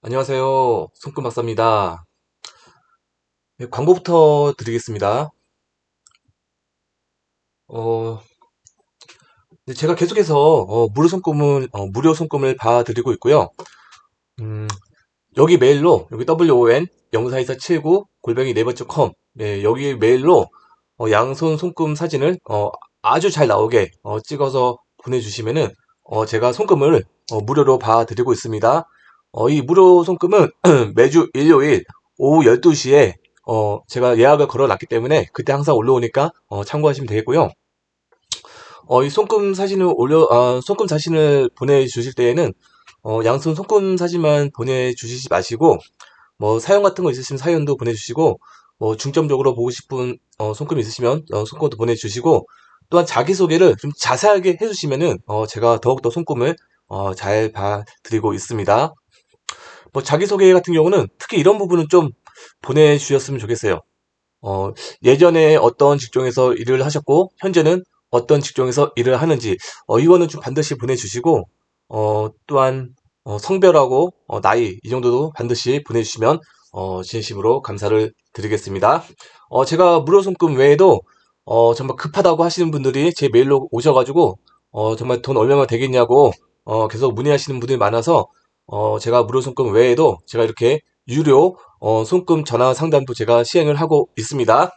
안녕하세요. 손금 박사입니다. 네, 광고부터 드리겠습니다. 어, 네, 제가 계속해서 무료 손금을 봐드리고 있고요. 음, 여기 메일로 여기 WON 042479 골뱅이 네이버.com 여기 메일로 양손 손금 사진을 아주 잘 나오게 찍어서 보내주시면은 제가 손금을 무료로 봐드리고 있습니다. 이 무료 손금은 매주 일요일 오후 12시에 제가 예약을 걸어놨기 때문에 그때 항상 올라오니까 참고하시면 되겠고요. 이 손금 사진을 보내주실 때에는 양손 손금 사진만 보내주시지 마시고 사연 같은 거 있으시면 사연도 보내주시고 중점적으로 보고 싶은 손금이 있으시면 손금도 보내주시고 또한 자기소개를 좀 자세하게 해주시면은 제가 더욱더 손금을 잘 봐드리고 있습니다. 자기소개 같은 경우는 특히 이런 부분은 좀 보내주셨으면 좋겠어요. 예전에 어떤 직종에서 일을 하셨고 현재는 어떤 직종에서 일을 하는지 이거는 좀 반드시 보내주시고 또한 성별하고 나이 이 정도도 반드시 보내주시면 진심으로 감사를 드리겠습니다. 제가 무료 송금 외에도 정말 급하다고 하시는 분들이 제 메일로 오셔가지고 정말 돈 얼마나 되겠냐고 계속 문의하시는 분들이 많아서 제가 무료 송금 외에도 제가 이렇게 유료 손금 전화 상담도 제가 시행을 하고 있습니다.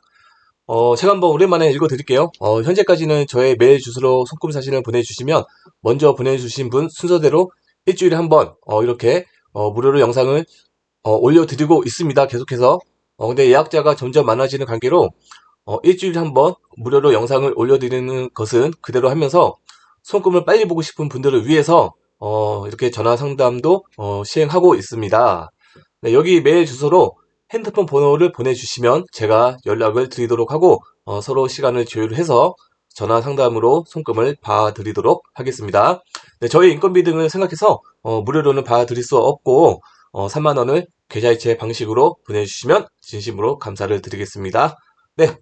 제가 한번 오랜만에 읽어드릴게요. 현재까지는 저의 메일 주소로 손금 사진을 보내주시면 먼저 보내주신 분 순서대로 일주일에 한 번 이렇게 무료로 영상을 올려드리고 있습니다. 계속해서. 근데 예약자가 점점 많아지는 관계로 일주일에 한 번 무료로 영상을 올려드리는 것은 그대로 하면서 손금을 빨리 보고 싶은 분들을 위해서 이렇게 전화 상담도 시행하고 있습니다. 네, 여기 메일 주소로 핸드폰 번호를 보내주시면 제가 연락을 드리도록 하고 서로 시간을 조율해서 전화 상담으로 손금을 봐드리도록 하겠습니다. 네, 저희 인건비 등을 생각해서 무료로는 봐드릴 수 없고 3만 원을 계좌이체 방식으로 보내주시면 진심으로 감사를 드리겠습니다. 네,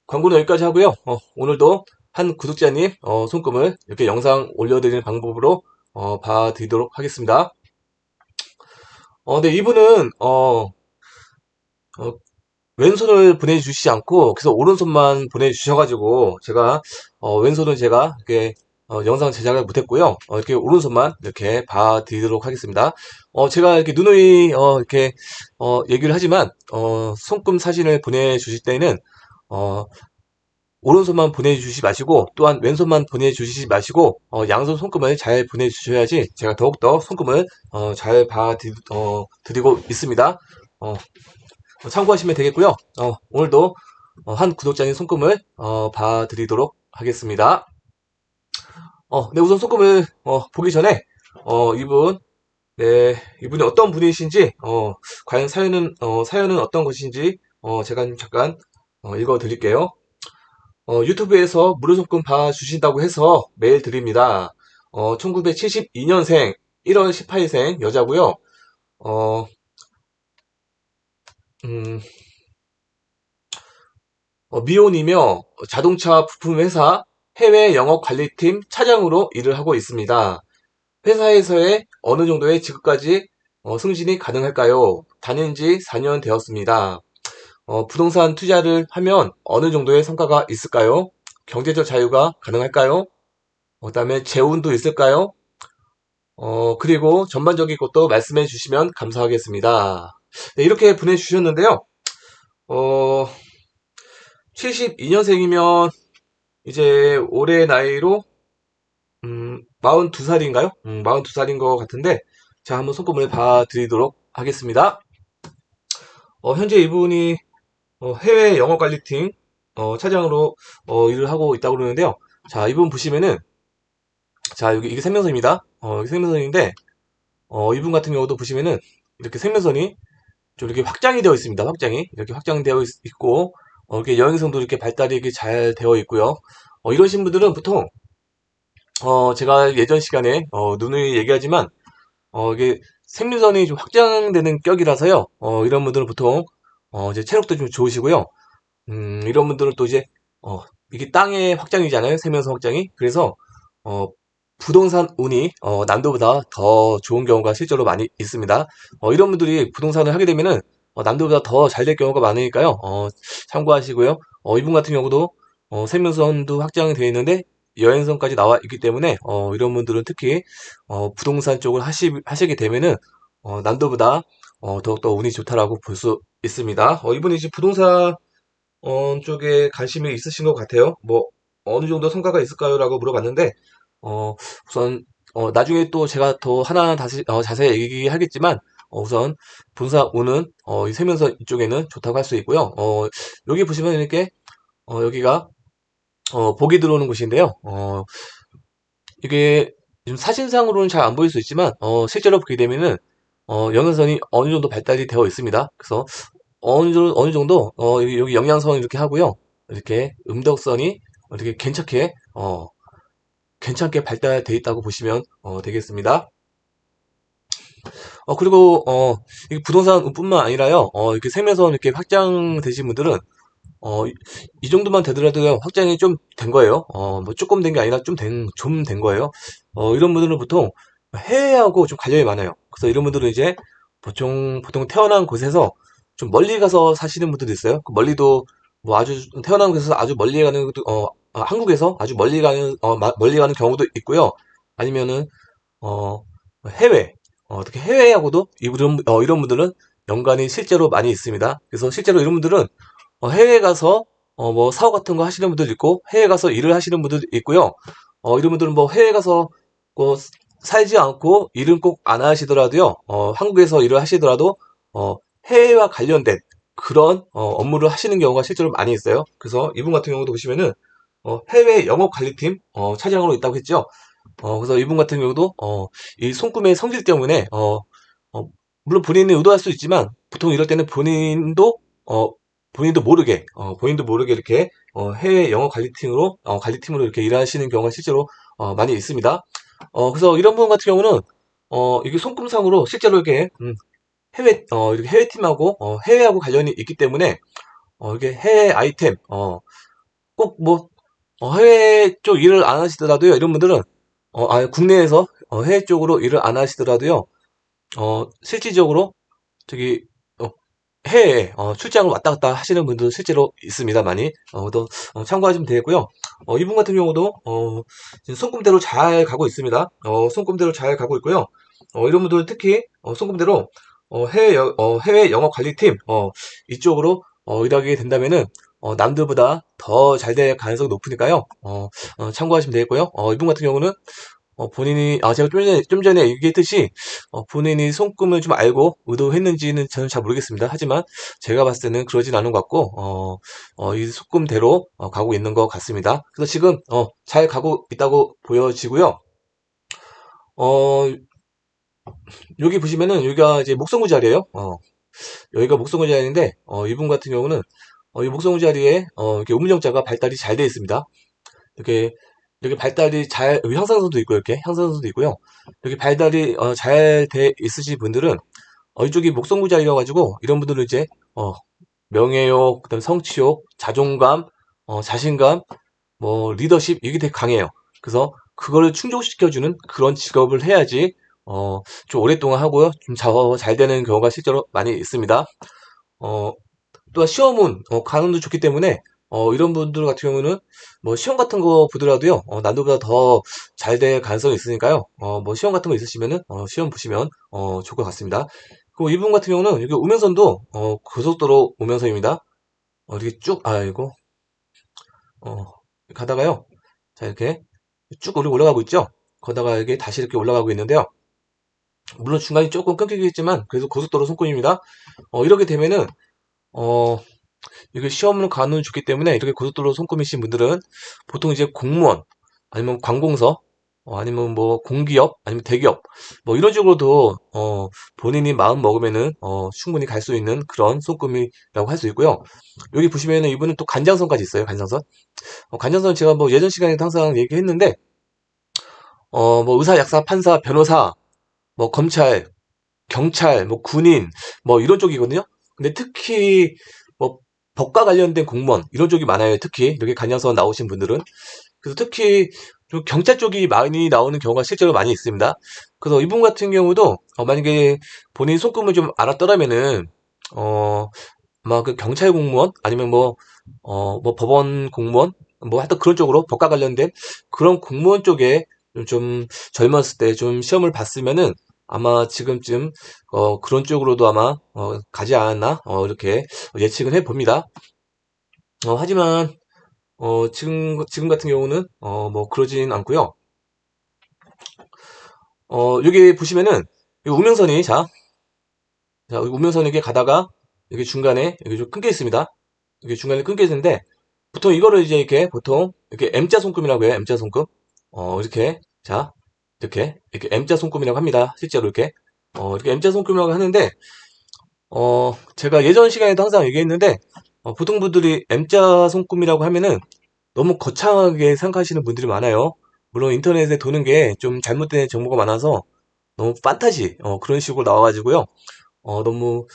광고는 여기까지 하고요. 오늘도 한 구독자님 손금을 이렇게 영상 올려드리는 방법으로 봐드리도록 하겠습니다. 네, 이분은 어, 왼손을 보내주시지 않고 그래서 오른손만 보내주셔가지고 제가 왼손은 제가 이렇게 영상 제작을 못했고요. 이렇게 오른손만 이렇게 봐드리도록 하겠습니다. 제가 이렇게 누누이 이렇게 얘기를 하지만 손금 사진을 보내주실 때는 어, 오른손만 보내주시지 마시고 또한 왼손만 보내주시지 마시고 양손 손금을 잘 보내주셔야지 제가 더욱더 손금을 잘 봐드리고 있습니다. 참고하시면 되겠고요. 오늘도 한 구독자님 손금을 봐드리도록 하겠습니다. 네, 우선 손금을 보기 전에 이분 네, 이분이 어떤 분이신지 과연 사연은 어떤 것인지 제가 잠깐 읽어드릴게요. 유튜브에서 무료 손금 봐주신다고 해서 메일 드립니다. 1972년생 1월 18일생 여자고요. 어, 음, 미혼이며 자동차 부품 회사 해외 영업 관리팀 차장으로 일을 하고 있습니다. 회사에서의 어느 정도의 직급까지 승진이 가능할까요? 다닌 지 4년 되었습니다. 부동산 투자를 하면 어느 정도의 성과가 있을까요? 경제적 자유가 가능할까요? 그다음에 재운도 있을까요? 그리고 전반적인 것도 말씀해 주시면 감사하겠습니다. 네, 이렇게 보내주셨는데요. 어, 72년생이면 이제 올해 나이로 42살인가요? 42살인 것 같은데 자 한번 손금을 봐드리도록 하겠습니다. 현재 이분이 해외 영업관리팀 차장으로 일을 하고 있다고 그러는데요. 자 이분 보시면은 자 여기 이게 생명선입니다. 이게 생명선인데 이분 같은 경우도 보시면은 이렇게 생명선이 좀 이렇게 확장이 되어 있습니다. 확장이 이렇게 확장되어 있고 이렇게 여행성도 이렇게 발달이 이렇게 잘 되어 있고요. 이러신 분들은 보통 제가 예전 시간에 누누이 얘기하지만 이게 생명선이 좀 확장되는 격이라서요. 이런 분들은 보통 이제 체력도 좀 좋으시고요. 이런 분들은 또 이제 이게 땅의 확장이잖아요. 생명선 확장이. 그래서 어, 부동산 운이 남들보다 더 좋은 경우가 실제로 많이 있습니다. 이런 분들이 부동산을 하게 되면은 남들보다 더 잘 될 경우가 많으니까요. 참고하시고요. 이분 같은 경우도 생명선도 확장이 되어 있는데 여행선까지 나와 있기 때문에 이런 분들은 특히 부동산 쪽을 하시게 되면은 남들보다 더욱더 운이 좋다라고 볼 수 있습니다. 이분이 지금 부동산 쪽에 관심이 있으신 것 같아요. 뭐 어느 정도 성과가 있을까요? 라고 물어봤는데 어, 우선 나중에 또 제가 더 하나 다시 자세히 얘기하겠지만 우선 분사 우는 이 세면서 이쪽에는 좋다고 할 수 있고요. 여기 보시면 이렇게 여기가 복이 들어오는 곳인데요. 이게 지금 사진상으로는 잘 안 보일 수 있지만 실제로 보게 되면은 영양선이 어느 정도 발달이 되어 있습니다. 그래서 어느 정도 여기 영양선 이렇게 하고요. 이렇게 음덕선이 이렇게 괜찮게 발달되어 있다고 보시면 되겠습니다. 그리고 이 부동산뿐만 아니라요. 이렇게 세면서 이렇게 확장되신 분들은 이, 이 정도만 되더라도 확장이 좀 된 거예요. 뭐 조금 된 게 아니라 좀 된 거예요. 이런 분들은 보통 해외하고 좀 관련이 많아요. 그래서 이런 분들은 이제 보통 태어난 곳에서 좀 멀리 가서 사시는 분들도 있어요. 그 멀리도 뭐 아주 태어난 곳에서 아주 멀리 가는 것도 한국에서 아주 멀리 가는 경우도 있고요. 아니면은 어, 해외, 특히 해외하고도 이런 분들은 연관이 실제로 많이 있습니다. 그래서 실제로 이런 분들은 해외 가서 뭐 사업 같은 거 하시는 분들도 있고 해외 가서 일을 하시는 분들도 있고요. 이런 분들은 뭐 해외 가서 뭐 살지 않고 일은 꼭 안 하시더라도요. 한국에서 일을 하시더라도 어, 해외와 관련된 그런 업무를 하시는 경우가 실제로 많이 있어요. 그래서 이분 같은 경우도 보시면은 해외 영업 관리팀 차장으로 있다고 했죠. 그래서 이분 같은 경우도 이 손금의 성질 때문에 어, 물론 본인이 의도할 수 있지만 보통 이럴 때는 어, 본인도 모르게 이렇게 해외 영어 관리팀으로 이렇게 일하시는 경우가 실제로 많이 있습니다. 그래서 이런 분 같은 경우는 이게 손금상으로 실제로 이렇게 이렇게 해외 팀하고 해외하고 관련이 있기 때문에 이게 해외 아이템 꼭 뭐 해외 쪽 일을 안 하시더라도요. 이런 분들은 국내에서 해외 쪽으로 일을 안 하시더라도요. 실질적으로 저기 어, 해외에 출장을 왔다 갔다 하시는 분도 실제로 있습니다. 많이 또 참고하시면 되겠고요. 이분 같은 경우도 지금 손금대로 잘 가고 있습니다. 손금대로 잘 가고 있고요. 이런 분들은 특히 손금대로 해외 영어 관리팀 이쪽으로 일하게 된다면은 남들보다 더 잘 될 가능성이 높으니까요. 참고하시면 되겠고요. 이분 같은 경우는 본인이, 제가 좀 전에 얘기했듯이, 본인이 손금을 좀 알고 의도했는지는 저는 잘 모르겠습니다. 하지만 제가 봤을 때는 그러진 않은 것 같고, 이 손금대로 가고 있는 것 같습니다. 그래서 지금, 잘 가고 있다고 보여지고요. 어, 여기 보시면은, 여기가 이제 목성구 자리예요. 여기가 목성구 자리인데, 이분 같은 경우는, 이 목성구 자리에, 이렇게 우문정자가 발달이 잘 되어 있습니다. 이렇게 여기 향상선도 있고 이렇게 향상선도 있고요. 여기 발달이 잘 돼 있으신 분들은 이쪽이 목성구 자리여 가지고 이런 분들은 이제 명예욕, 그다음 성취욕, 자존감, 자신감, 뭐 리더십 이게 되게 강해요. 그래서 그거를 충족시켜주는 그런 직업을 해야지 좀 오랫동안 하고요. 좀 잘 되는 경우가 실제로 많이 있습니다. 어, 또한 시험은 가능도 좋기 때문에 이런 분들 같은 경우는 뭐 시험 같은 거 보더라도요 난도보다 더 잘 될 가능성이 있으니까요 뭐 시험 같은 거 있으시면은 시험 보시면 좋을 것 같습니다. 그리고 이분 같은 경우는 여기 우면선도 고속도로 우면선입니다. 이렇게 쭉 이거 어, 가다가요 자 이렇게 쭉 올라가고 있죠. 거다가 이게 다시 이렇게 올라가고 있는데요. 물론 중간에 조금 끊기겠지만 그래도 고속도로 손권입니다. 이렇게 되면은 어, 이게 시험을 가는 좋기 때문에 이렇게 고속도로 손꼽이신 분들은 보통 이제 공무원 아니면 관공서 아니면 뭐 공기업 아니면 대기업 뭐 이런 쪽으로도 본인이 마음 먹으면은 충분히 갈 수 있는 그런 손금이라고 할 수 있고요. 여기 보시면은 이분은 또 간장선까지 있어요. 간장선. 간장선 제가 뭐 예전 시간에도 항상 얘기했는데 뭐 의사, 약사, 판사, 변호사, 뭐 검찰, 경찰, 뭐 군인, 뭐 이런 쪽이거든요. 근데 특히 뭐 법과 관련된 공무원 이런 쪽이 많아요. 특히 이렇게 간양서 나오신 분들은 그래서 특히 좀 경찰 쪽이 많이 나오는 경우가 실제로 많이 있습니다. 그래서 이분 같은 경우도 만약에 본인 손금을 좀 알았더라면은 아마 그 경찰 공무원 아니면 뭐 법원 공무원 뭐 하여튼 그런 쪽으로 법과 관련된 그런 공무원 쪽에 좀 젊었을 때 좀 시험을 봤으면은 아마 지금쯤 그런 쪽으로도 아마 가지 않았나 이렇게 예측은 해 봅니다. 하지만 지금 같은 경우는 뭐 그러진 않고요. 여기 보시면은 이 우명선이 자, 우명선이 이렇게 가다가 여기 중간에 여기 좀 끊겨 있습니다. 이게 중간에 끊겨 있는데 보통 이거를 이제 이렇게 보통 이렇게 M자 손금이라고 해요. M자 손금. 이렇게 자 이렇게 M자 손금이라고 합니다. 실제로 이렇게 M자 손금이라고 하는데 제가 예전 시간에도 항상 얘기했는데 보통 분들이 M자 손금이라고 하면은 너무 거창하게 생각하시는 분들이 많아요. 물론 인터넷에 도는 게 좀 잘못된 정보가 많아서 너무 판타지 그런 식으로 나와가지고요. 너무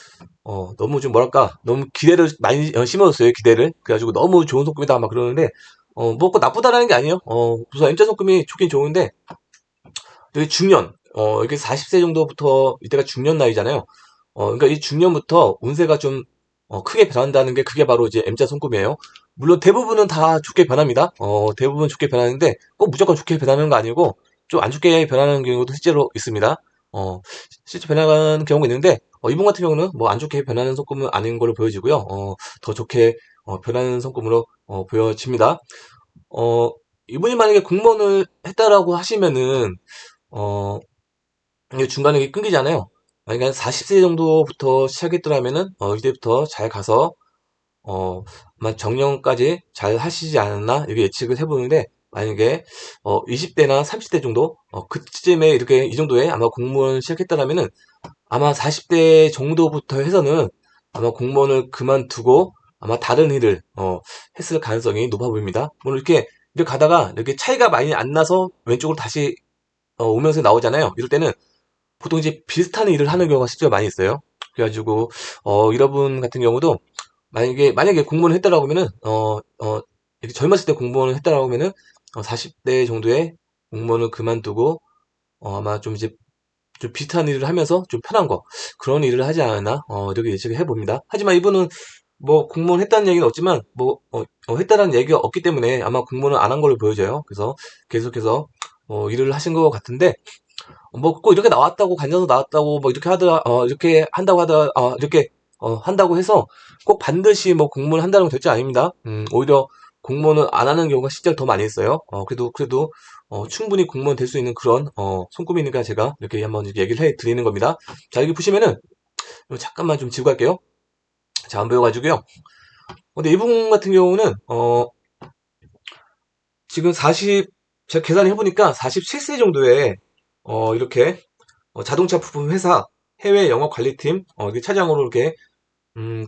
좀 뭐랄까 너무 기대를 많이 심어줬어요. 기대를 그래가지고 너무 좋은 손금이다 막 그러는데 뭐그 나쁘다라는 게 아니에요. 우선 M자 손금이 좋긴 좋은데 여기 중년 이게 40세 정도부터 이때가 중년 나이잖아요. 그러니까 이 중년부터 운세가 좀 크게 변한다는 게 그게 바로 이제 M자 손금이에요. 물론 대부분은 다 좋게 변합니다. 대부분 좋게 변하는데 꼭 무조건 좋게 변하는 거 아니고 좀 안 좋게 변하는 경우도 실제로 있습니다. 어, 실제 변하는 경우가 있는데 이분 같은 경우는 뭐 안 좋게 변하는 손금은 아닌 걸로 보여지고요. 더 좋게 변하는 손금으로 보여집니다. 어, 이분이 만약에 공무원을 했다라고 하시면은 어, 이게 중간에 이게 끊기잖아요. 그러니까 40세 정도부터 시작했더라면은 이때부터 잘 가서 어, 아마 정년까지 잘 하시지 않았나 이렇게 예측을 해보는데 만약에 20대나 30대 정도 그쯤에 이렇게 이 정도에 아마 공무원 시작했더라면은 아마 40대 정도부터 해서는 아마 공무원을 그만두고 아마 다른 일을 했을 가능성이 높아 보입니다. 물론 이렇게 가다가 이렇게 차이가 많이 안 나서 왼쪽으로 다시 오면서 나오잖아요. 이럴 때는 보통 이제 비슷한 일을 하는 경우가 실제로 많이 있어요. 그래가지고 여러분 같은 경우도 만약에 공무원을 했다라고 하면은 이렇게 젊었을 때 공무원을 했다라고 하면은 40대 정도의 공무원을 그만두고 아마 좀 이제 좀 비슷한 일을 하면서 좀 편한 거 그런 일을 하지 않았나 이렇게 예측을 해봅니다. 하지만 이분은 뭐 공무원 했다는 얘기는 없지만 뭐 했다는 얘기가 없기 때문에 아마 공무원을 안 한 걸로 보여져요. 그래서 계속해서 일을 하신 것 같은데 뭐 꼭 이렇게 나왔다고 관련서 나왔다고 뭐 이렇게 하더라 이렇게 한다고 하더라 이렇게 한다고 해서 꼭 반드시 뭐 공무원을 한다는 건 절대 아닙니다. 오히려 공무원을 안 하는 경우가 실제로 더 많이 있어요. 그래도 충분히 공무원 될 수 있는 그런 손금이니까 제가 이렇게 한번 얘기를 해 드리는 겁니다. 자 여기 보시면은 이거 잠깐만 좀 지고 갈게요. 자 안 보여가지고요. 근데 이분 같은 경우는 지금 제가 계산을 해보니까 47세 정도에 이렇게 자동차 부품 회사 해외 영업 관리팀 이게 차장으로 이렇게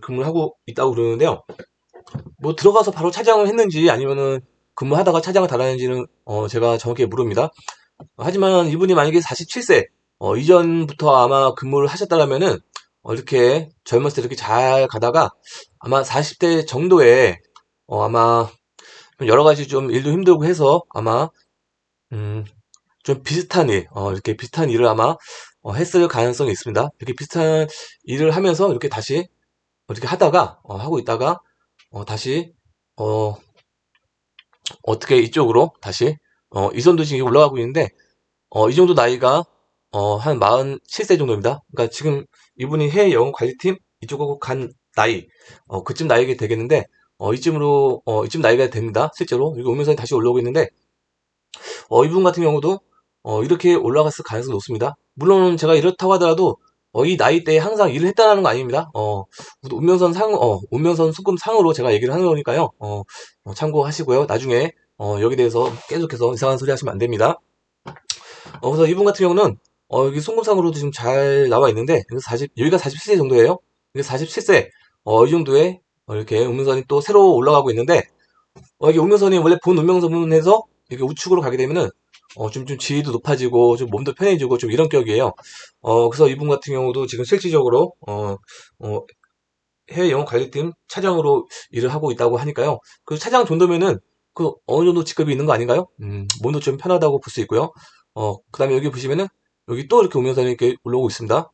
근무를 하고 있다고 그러는데요. 뭐 들어가서 바로 차장을 했는지 아니면은 근무하다가 차장을 달았는지는 제가 정확히 모릅니다. 하지만 이분이 만약에 47세 이전부터 아마 근무를 하셨다면은 이렇게 젊었을 때 이렇게 잘 가다가 아마 40대 정도에 아마 좀 여러 가지 좀 일도 힘들고 해서 아마 음, 좀 비슷한 일, 이렇게 비슷한 일을 아마 했을 가능성이 있습니다. 이렇게 비슷한 일을 하면서 이렇게 다시 이렇게 하다가 하고 있다가 다시 어, 어떻게 이쪽으로 다시 이선도 지금 올라가고 있는데 이 정도 나이가 한 47세 정도입니다. 그러니까 지금 이분이 해외 영어 관리팀 이쪽으로 간 나이 그쯤 나이가 되겠는데 이쯤 나이가 됩니다. 실제로 여기 오면서 다시 올라오고 있는데 이분 같은 경우도 이렇게 올라갔을 가능성이 높습니다. 물론 제가 이렇다고 하더라도 이 나이대에 항상 일을 했다는 거 아닙니다. 운명선 수금 상으로 제가 얘기를 하는 거니까요. 참고하시고요. 나중에 여기 대해서 계속해서 이상한 소리 하시면 안 됩니다. 그래서 이분 같은 경우는 여기 송금상으로도 지금 잘 나와 있는데 여기가 47세 정도예요. 이게 47세 이 정도에 이렇게 운명선이 또 새로 올라가고 있는데 이게 운명선이 원래 본 운명선에서 이렇게 우측으로 가게 되면은 좀 지위도 높아지고 좀 몸도 편해지고 좀 이런 격이에요. 그래서 이분 같은 경우도 지금 실질적으로 어, 해외 영어 관리팀 차장으로 일을 하고 있다고 하니까요. 그 차장 정도면은 그 어느 정도 직급이 있는 거 아닌가요? 몸도 좀 편하다고 볼 수 있고요. 그 다음에 여기 보시면은 여기 또 이렇게 오면서 이렇게 올라오고 있습니다.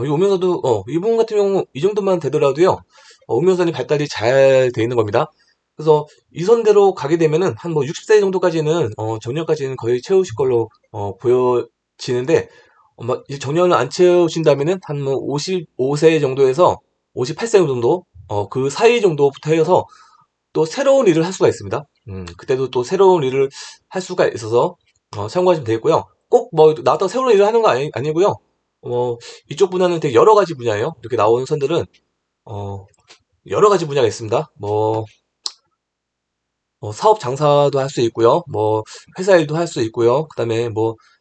이 오면서도 이분 같은 경우 이 정도만 되더라도요. 오면선이 발달이 잘 돼 있는 겁니다. 그래서 이 선대로 가게 되면은 한 뭐 60세 정도까지는 정년까지는 거의 채우실 걸로 보여지는데 막 이제 정년을 안 채우신다면은 한 뭐 55세 정도에서 58세 정도 그 사이 정도부터 해서 또 새로운 일을 할 수가 있습니다. 그때도 또 새로운 일을 할 수가 있어서 참고하시면 되겠고요. 꼭 뭐 나왔다가 새로운 일을 하는 거 아니고요. 이쪽 분야는 되게 여러 가지 분야예요. 이렇게 나오는 선들은 어, 여러 가지 분야가 있습니다. 사업 장사도 할 수 있고요. 회사 일도 할 수 있고요. 그다음에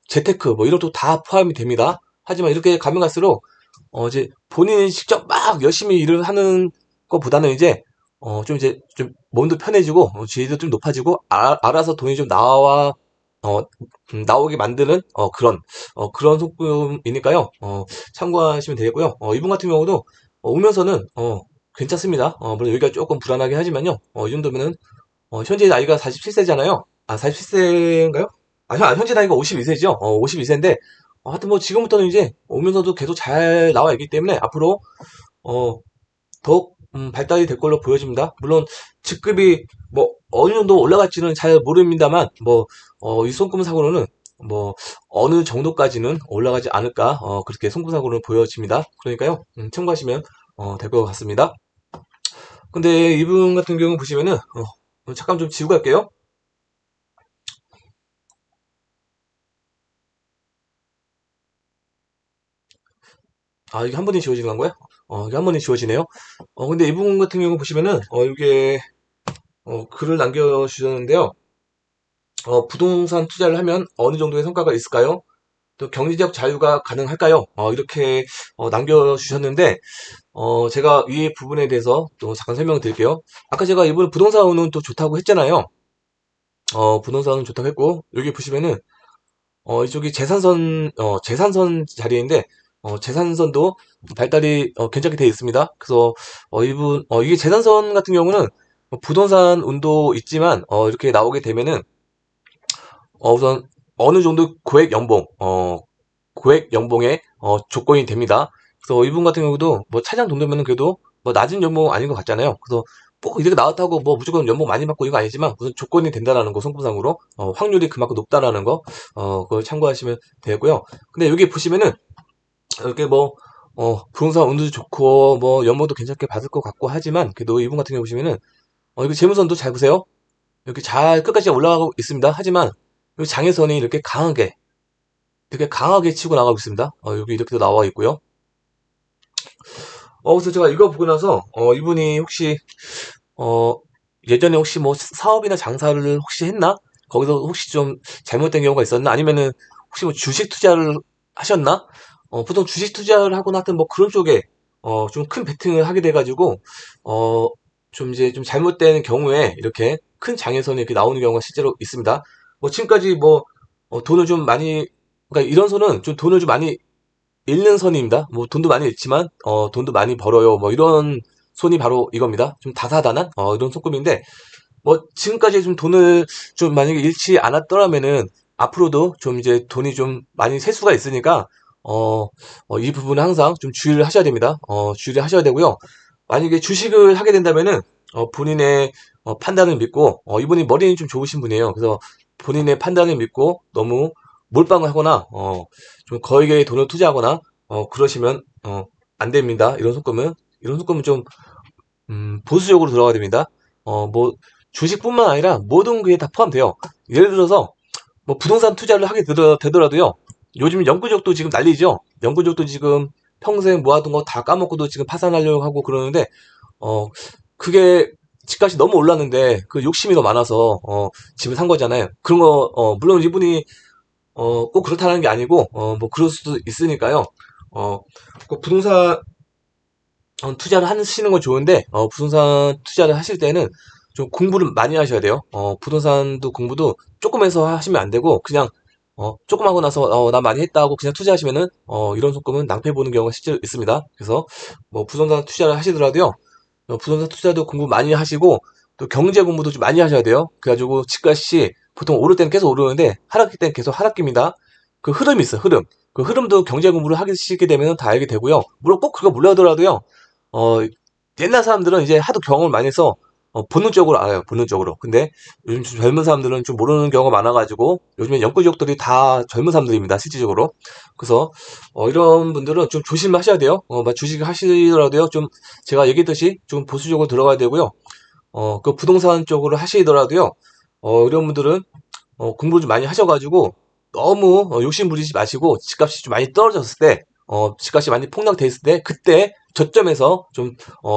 재테크 이런 것도 다 포함이 됩니다. 하지만 이렇게 가면 갈수록 이제 본인이 직접 막 열심히 일을 하는 것보다는 이제 좀 이제 좀 몸도 편해지고 지위도 좀 높아지고 알아서 돈이 좀 어, 나오게 만드는 그런 소품이니까요. 참고하시면 되겠고요. 이분 같은 경우도 오면서는 괜찮습니다. 물론 여기가 조금 불안하게 하지만요. 이 정도면은 현재 나이가 47세잖아요. 아, 47세인가요? 현재 나이가 52세죠. 52세인데 하여튼 지금부터는 이제 오면서도 계속 잘 나와 있기 때문에 앞으로 어, 더욱 발달이 될 걸로 보여집니다. 물론 직급이 어느 정도 올라갈지는 잘 모릅니다만 이 손금 사고로는 뭐 어느 정도까지는 올라가지 않을까 그렇게 손금 사고로는 보여집니다. 그러니까요 참고하시면 될 것 같습니다. 근데 이분 같은 경우 보시면은 잠깐 좀 지우고 갈게요. 아, 이게 한 번에 지워지는 건가요? 이게 한 번에 지워지네요. 근데 이분 같은 경우 보시면은 이게 글을 남겨주셨는데요. 부동산 투자를 하면 어느 정도의 성과가 있을까요? 또 경제적 자유가 가능할까요? 이렇게 남겨주셨는데 제가 이 부분에 대해서 또 잠깐 설명을 드릴게요. 아까 제가 이분 부동산은 또 좋다고 했잖아요. 부동산은 좋다고 했고 여기 보시면은 이쪽이 재산선 자리인데 재산선도 발달이 괜찮게 되어 있습니다. 그래서 이게 재산선 같은 경우는 부동산 운도 있지만 이렇게 나오게 되면은 우선 어느 정도 고액 연봉의 조건이 됩니다. 그래서 이분 같은 경우도 차장 정도면은 그래도 낮은 연봉 아닌 것 같잖아요. 그래서 꼭 이렇게 나왔다고 무조건 연봉 많이 받고 이거 아니지만 무슨 조건이 된다라는 거 성부상으로 확률이 그만큼 높다라는 거 그걸 참고하시면 되고요. 근데 여기 보시면은 이렇게 부동산 운도 좋고 연봉도 괜찮게 받을 것 같고 하지만 그래도 이분 같은 경우 보시면은 이거 재무선도 잘 보세요. 이렇게 잘 끝까지 올라가고 있습니다. 하지만 이 장애선이 이렇게 강하게 치고 나가고 있습니다. 여기 이렇게도 나와 있고요. 그래서 제가 이거 보고 나서 이분이 혹시 어, 예전에 혹시 사업이나 장사를 혹시 했나? 거기서 혹시 좀 잘못된 경우가 있었나? 아니면은 혹시 주식 투자를 하셨나? 보통 주식 투자를 하거나 하여튼 그런 쪽에 좀 큰 베팅을 하게 돼가지고 좀 이제 좀 잘못된 경우에 이렇게 큰 장애선이 이렇게 나오는 경우가 실제로 있습니다. 지금까지 돈을 좀 많이 그러니까 이런 선은 좀 돈을 좀 많이 잃는 선입니다. 돈도 많이 잃지만 돈도 많이 벌어요. 이런 손이 바로 이겁니다. 좀 다사다난 이런 손금인데 지금까지 좀 돈을 좀 만약에 잃지 않았더라면은 앞으로도 좀 이제 돈이 좀 많이 셀 수가 있으니까 이 부분은 항상 좀 주의를 하셔야 됩니다. 주의를 하셔야 되고요. 만약에 주식을 하게 된다면은 본인의 판단을 믿고 이분이 머리는 좀 좋으신 분이에요. 그래서 본인의 판단을 믿고 너무 몰빵을 하거나 좀 거액의 돈을 투자하거나 그러시면 안 됩니다. 이런 손금은 좀 보수적으로 들어가야 됩니다. 주식뿐만 아니라 모든 게 다 포함돼요. 예를 들어서 부동산 투자를 하게 되더라도요. 요즘 영구적도 지금 난리죠. 영구적도 지금 평생 모아둔 거 다 까먹고도 지금 파산하려고 하고 그러는데 어 그게 집값이 너무 올랐는데 그 욕심이 더 많아서 집을 산 거잖아요. 그런 거 물론 이분이 꼭 그렇다는 게 아니고 그럴 수도 있으니까요. 꼭 부동산 투자를 하시는 건 좋은데 부동산 투자를 하실 때는 좀 공부를 많이 하셔야 돼요. 부동산도 공부도 조금 해서 하시면 안 되고 그냥 조금 하고 나서 나 많이 했다 하고 그냥 투자하시면은 이런 손금은 낭패 보는 경우가 실제로 있습니다. 그래서 부동산 투자를 하시더라도요. 부동산 투자도 공부 많이 하시고 또 경제 공부도 좀 많이 하셔야 돼요. 그래가지고 집값이 보통 오를 때는 계속 오르는데 하락할 때는 계속 하락깁니다. 그 흐름이 있어요, 흐름. 그 흐름도 경제 공부를 하시게 되면 다 알게 되고요. 물론 꼭 그거 몰라더라도요, 어, 옛날 사람들은 이제 하도 경험을 많이 해서 본능적으로 알아요, 본능적으로. 근데 요즘 젊은 사람들은 좀 모르는 경우가 많아가지고 요즘에 연구족들이 다 젊은 사람들입니다, 실질적으로. 그래서 이런 분들은 좀 조심하셔야 돼요. 막 주식 하시더라도요, 좀 제가 얘기했듯이 좀 보수적으로 들어가야 되고요. 그 부동산 쪽으로 하시더라도요, 이런 분들은 공부를 좀 많이 하셔가지고 너무 욕심 부리지 마시고 집값이 좀 많이 떨어졌을 때, 집값이 많이 폭락돼 있을 때 그때 저점에서 좀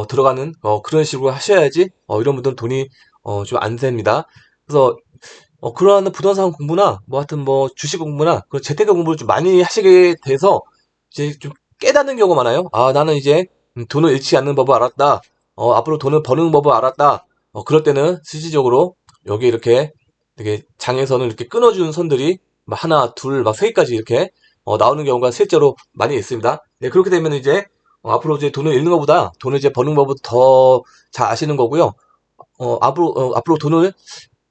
들어가는 그런 식으로 하셔야지 이런 분들은 돈이 좀 안 셉니다. 그래서 그러한 부동산 공부나 뭐 하여튼 뭐 주식 공부나 그 재테크 공부를 좀 많이 하시게 돼서 이제 좀 깨닫는 경우가 많아요. 아, 나는 이제 돈을 잃지 않는 법을 알았다. 앞으로 돈을 버는 법을 알았다. 그럴 때는 실질적으로 여기 이렇게 되게 장에서는 이렇게 끊어주는 선들이 막 하나, 둘, 막 세 개까지 이렇게 나오는 경우가 실제로 많이 있습니다. 네, 그렇게 되면 이제 앞으로 이제 돈을 잃는 것보다 돈을 이제 버는 법을 더 잘 아시는 거고요. 앞으로 돈을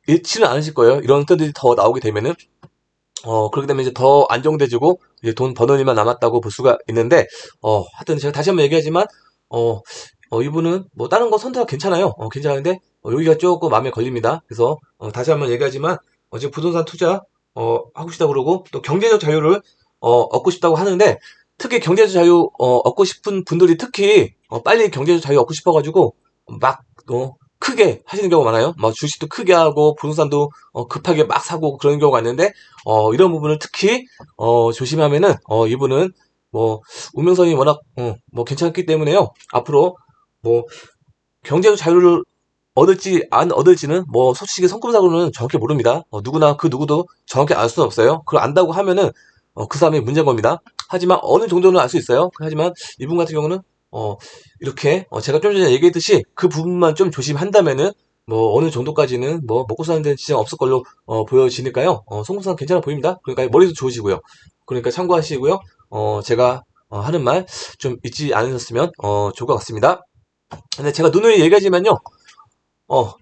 잃지는 않으실 거예요. 이런 선들이 더 나오게 되면은. 그렇게 되면 이제 더 안정돼지고, 이제 돈 버는 일만 남았다고 볼 수가 있는데, 하여튼 제가 다시 한번 얘기하지만, 어, 이분은 뭐 다른 거 선택 괜찮아요. 괜찮은데, 여기가 조금 마음에 걸립니다. 그래서, 다시 한번 얘기하지만, 지금 부동산 투자, 하고 싶다고 그러고, 또 경제적 자유를, 얻고 싶다고 하는데, 특히 경제적 자유, 얻고 싶은 분들이 특히, 빨리 경제적 자유 얻고 싶어가지고, 막, 크게 하시는 경우가 많아요. 막 주식도 크게 하고, 부동산도 급하게 막 사고 그런 경우가 있는데, 이런 부분을 특히 조심하면은 이분은 뭐 운명선이 워낙 뭐 괜찮기 때문에요. 앞으로 뭐 경제적 자유를 얻을지 안 얻을지는 뭐 솔직히 성금사고는 정확히 모릅니다. 누구나 그 누구도 정확히 알 수는 없어요. 그걸 안다고 하면은 그 사람이 문제인 겁니다. 하지만 어느 정도는 알 수 있어요. 하지만 이분 같은 경우는 어 이렇게 제가 좀 전에 얘기했듯이 그 부분만 좀 조심한다면은 뭐 어느 정도까지는 뭐 먹고 사는 데는 지장 없을 걸로 보여지니까요. 성금사는 괜찮아 보입니다. 그러니까 머리도 좋으시고요. 그러니까 참고하시고요. 제가 하는 말 좀 잊지 않으셨으면 좋을 것 같습니다. 근데 제가 누누이 얘기하지만요. 어,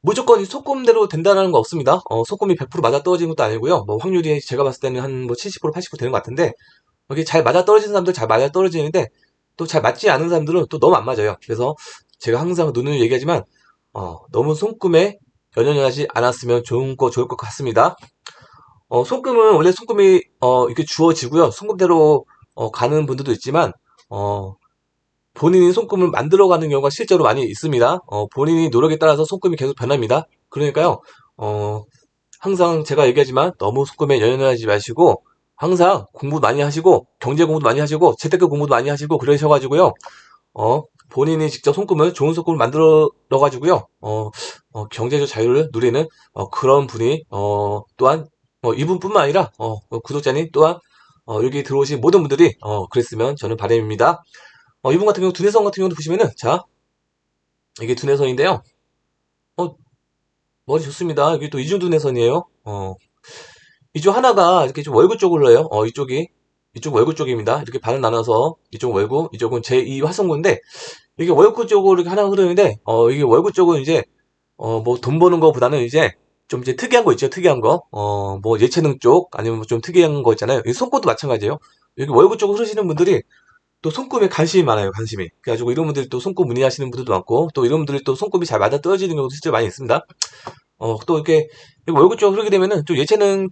무조건 소금대로 된다는 거 없습니다. 소금이 100% 맞아 떨어지는 것도 아니고요. 뭐 확률이 제가 봤을 때는 한 뭐 70% 80% 되는 것 같은데, 여기 잘 맞아 떨어지는 사람들 잘 맞아 떨어지는데, 또 잘 맞지 않은 사람들은 또 너무 안 맞아요. 그래서 제가 항상 누누이 얘기하지만, 너무 손금에 연연하지 않았으면 좋을 것 같습니다. 손금은 원래 손금이 이렇게 주어지고요. 손금대로 가는 분들도 있지만, 어, 본인이 손금을 만들어가는 경우가 실제로 많이 있습니다. 본인이 노력에 따라서 손금이 계속 변합니다. 그러니까요, 항상 제가 얘기하지만 너무 손금에 연연하지 마시고, 항상 공부 많이 하시고, 경제 공부도 많이 하시고, 재테크 공부도 많이 하시고, 그러셔가지고요, 본인이 직접 손금을, 좋은 손금을 만들어가지고요, 경제적 자유를 누리는, 그런 분이, 또한, 이분뿐만 아니라, 구독자님 또한, 여기 들어오신 모든 분들이, 그랬으면 저는 바람입니다. 이분 같은 경우 두뇌선 같은 경우도 보시면은 자 이게 두뇌선인데요. 어 머리 좋습니다. 이게 또 이중 두뇌선이에요. 이쪽 하나가 이렇게 좀 월구 쪽으로 해요. 이쪽 월구 쪽입니다. 이렇게 반을 나눠서 이쪽 월구, 이쪽은 제2 화성구인데 이게 월구 쪽으로 이렇게 하나가 흐르는데 이게 월구 쪽은 이제 뭐 돈 버는 거보다는 이제 좀 이제 특이한 거 있죠. 특이한 거. 뭐 예체능 쪽 아니면 뭐좀 특이한 거 있잖아요. 이 손꽃도 마찬가지예요. 여기 월구 쪽으로 흐르시는 분들이 또 손금에 관심이 많아요, 관심이. 그래가지고 이런 분들이 또 손금 문의하시는 분들도 많고, 또 이런 분들이 또 손금이 잘 맞아 떨어지는 경우도 실제 많이 있습니다. 또 이렇게 월급 쪽 흐르게 되면은 좀 예체능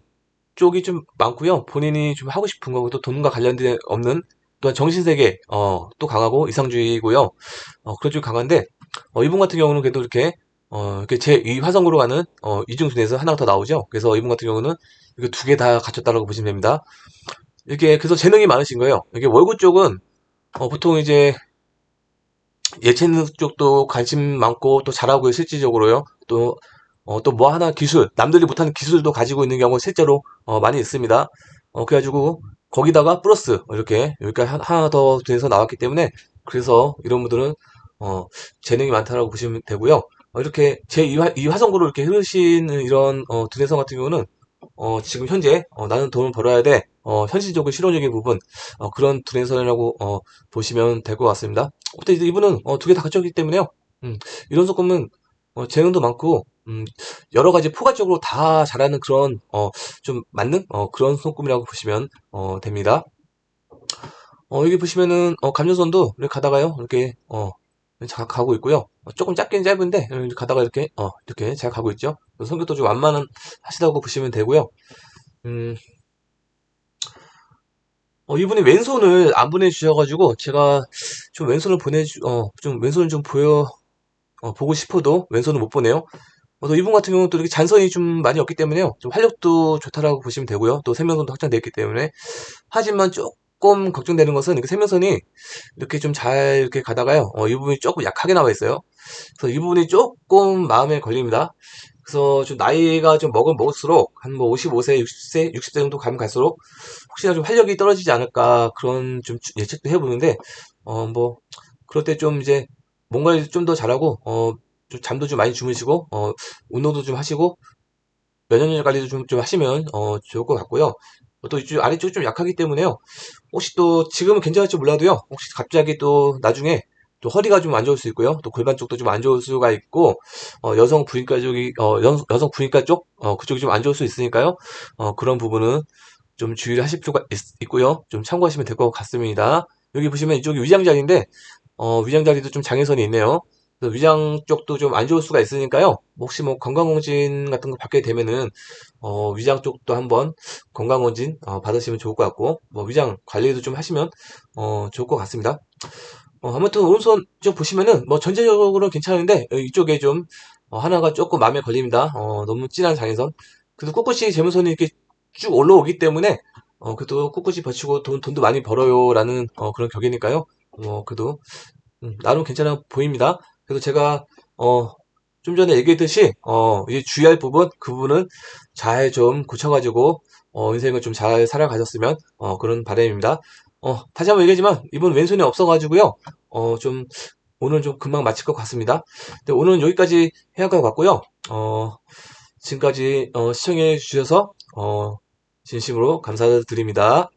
쪽이 좀 많고요. 본인이 좀 하고 싶은 거고, 또 돈과 관련된 없는, 또한 정신세계, 또 강하고 이상주의고요. 그런 쪽 강한데, 이분 같은 경우는 그래도 이렇게 제2 화성으로 가는, 이중순에서 하나가 더 나오죠. 그래서 이분 같은 경우는 이렇게 두 개 다 갖췄다라고 보시면 됩니다. 이렇게, 그래서 재능이 많으신 거예요. 이게 월급 쪽은 보통 이제 예체능 쪽도 관심 많고 또 잘하고요, 실질적으로요. 또 뭐 하나 기술, 남들이 못하는 기술도 가지고 있는 경우 실제로 많이 있습니다. 그래가지고 거기다가 플러스 이렇게 여기까지 하나 더 돼서 나왔기 때문에 그래서 이런 분들은 재능이 많다라고 보시면 되고요. 이렇게 제2화성구로 이렇게 흐르시는 이런 두뇌성 같은 경우는 지금 현재 나는 돈을 벌어야 돼. 현실적으로 실용적인 부분 그런 두뇌선이라고 보시면 될 것 같습니다. 근데 이제 이분은 두 개 다 갖췄기 때문에요. 이런 조건은 재능도 많고, 여러 가지 포괄적으로 다 잘하는 그런, 좀 맞는, 그런 손금이라고 보시면, 됩니다. 여기 보시면은, 감전선도 이렇게 가다가요, 이렇게, 잘 가고 있고요. 조금 짧긴 짧은데, 가다가 이렇게, 이렇게 잘 가고 있죠. 성격도 좀 완만한 하시다고 보시면 되고요. 음, 이분이 왼손을 안 보내주셔가지고, 제가 좀 왼손을 좀 왼손을 좀 보고 싶어도 왼손을 못 보네요. 또 이분 같은 경우는 또 이렇게 잔선이 좀 많이 없기 때문에요. 좀 활력도 좋다라고 보시면 되고요. 또 생명선도 확장되어 있기 때문에. 하지만 조금 걱정되는 것은 이렇게 생명선이 이렇게 좀 잘 이렇게 가다가요. 이 부분이 조금 약하게 나와 있어요. 그래서 이 부분이 조금 마음에 걸립니다. 그래서 좀 나이가 좀 먹을수록 한 뭐 55세, 60세, 60세 정도 가면 갈수록 혹시나 좀 활력이 떨어지지 않을까 그런 좀 예측도 해보는데 뭐 그럴 때 좀 이제 뭔가를 좀 더 잘하고 좀 잠도 좀 많이 주무시고 운동도 좀 하시고 면역력 관리도 좀 하시면 좋을 것 같고요. 또 이쪽 아래쪽이 좀 약하기 때문에요. 혹시 또 지금은 괜찮을지 몰라도요. 혹시 갑자기 또 나중에 또 허리가 좀 안 좋을 수 있고요. 또 골반 쪽도 좀 안 좋을 수가 있고 여성 부인과 쪽이 여성 부인과 쪽 그쪽이 좀 안 좋을 수 있으니까요. 그런 부분은 좀 주의를 하실 필요가 있고요. 좀 참고하시면 될 것 같습니다. 여기 보시면 이쪽이 위장 자리인데 위장 자리도 좀 장애선이 있네요. 그래서 위장 쪽도 좀 안 좋을 수가 있으니까요. 혹시 뭐 건강검진 같은 거 받게 되면은 위장 쪽도 한번 건강검진 받으시면 좋을 것 같고 뭐 위장 관리도 좀 하시면 좋을 것 같습니다. 아무튼 오른손 쪽 보시면은 뭐 전체적으로 괜찮은데 이쪽에 좀 하나가 조금 마음에 걸립니다. 너무 진한 장애선. 그래도 꿋꿋이 재무선이 이렇게 쭉 올라오기 때문에 그래도 꿋꿋이 버티고 돈도 많이 벌어요라는 그런 격이니까요. 그래도 나름 괜찮아 보입니다. 그래서 제가 좀 전에 얘기했듯이 이제 주의할 부분 그 부분은 잘 좀 고쳐가지고 인생을 좀 잘 살아가셨으면 그런 바람입니다. 다시 한번 얘기하지만 이번 왼손이 없어가지고요. 좀 오늘 좀 금방 마칠 것 같습니다. 네, 오늘은 여기까지 해야 할 것 같고요. 지금까지 시청해 주셔서 진심으로 감사드립니다.